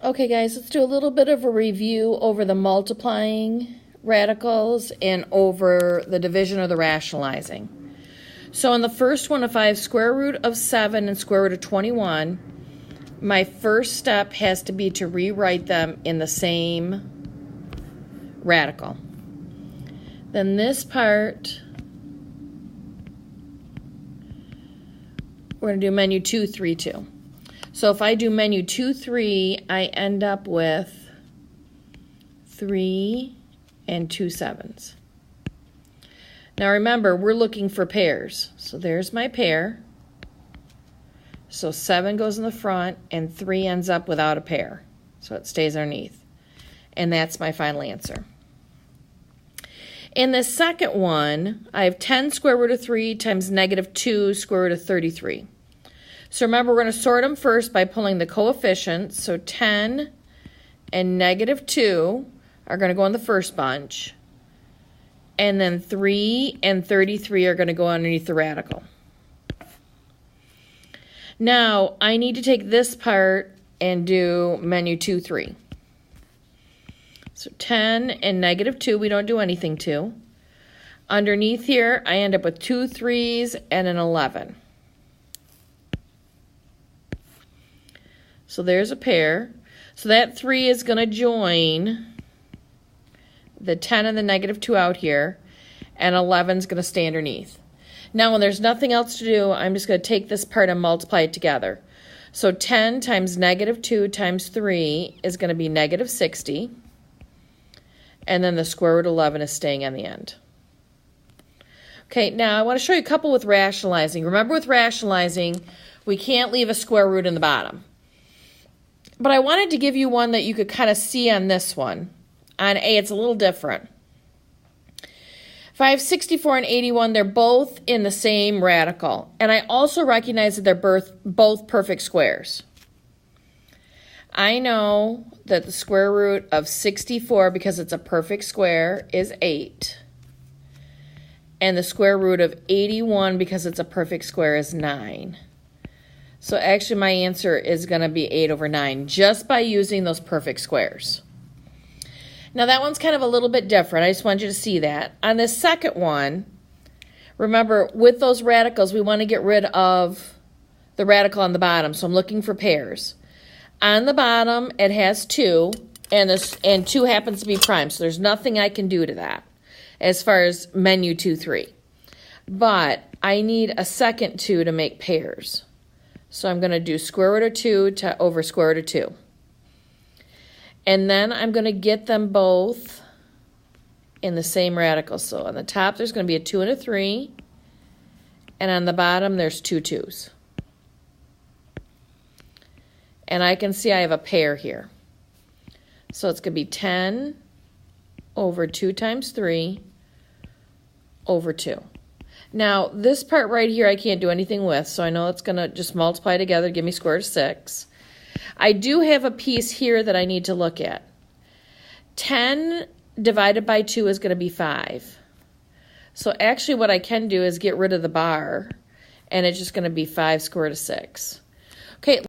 Okay guys, let's do a little bit of a review over the multiplying radicals and over the division or the rationalizing. So in the first one, if I have square root of 7 and square root of 21, my first step has to be to rewrite them in the same radical. Then this part, we're going to do menu 2, 3, 2. So if I do menu 2, 3, I end up with 3 and 2 7s. Now remember, we're looking for pairs. So there's my pair. So 7 goes in the front and 3 ends up without a pair. So it stays underneath. And that's my final answer. In the second one, I have 10 square root of 3 times negative 2 square root of 33. So remember, we're going to sort them first by pulling the coefficients. So 10 and negative 2 are going to go in the first bunch. And then 3 and 33 are going to go underneath the radical. Now, I need to take this part and do menu 2, 3. So 10 and negative 2, we don't do anything to. Underneath here, I end up with 2 3s and an 11. So there's a pair. So that 3 is going to join the 10 and the negative 2 out here, and 11 is going to stay underneath. Now, when there's nothing else to do, I'm just going to take this part and multiply it together. So 10 times negative 2 times 3 is going to be negative 60, and then the square root of 11 is staying on the end. Okay, now I want to show you a couple with rationalizing. Remember, with rationalizing, we can't leave a square root in the bottom. But I wanted to give you one that you could kind of see on this one. On A, it's a little different. If I have 64 and 81, they're both in the same radical. And I also recognize that they're both perfect squares. I know that the square root of 64, because it's a perfect square, is 8. And the square root of 81, because it's a perfect square, is 9. So actually my answer is going to be 8 over 9, just by using those perfect squares. Now that one's kind of a little bit different. I just want you to see that. On this second one, remember, with those radicals, we want to get rid of the radical on the bottom. So I'm looking for pairs. On the bottom, it has 2, and 2 happens to be prime. So there's nothing I can do to that as far as menu 2, 3. But I need a second 2 to make pairs. So I'm going to do square root of 2 over square root of 2. And then I'm going to get them both in the same radical. So on the top, there's going to be a 2 and a 3. And on the bottom, there's 2 2s. And I can see I have a pair here. So it's going to be 10 over 2 times 3 over 2. Now, this part right here I can't do anything with, so I know it's going to just multiply together, give me square root of 6. I do have a piece here that I need to look at. 10 divided by 2 is going to be 5. So actually what I can do is get rid of the bar, and it's just going to be 5 square root of 6. Okay.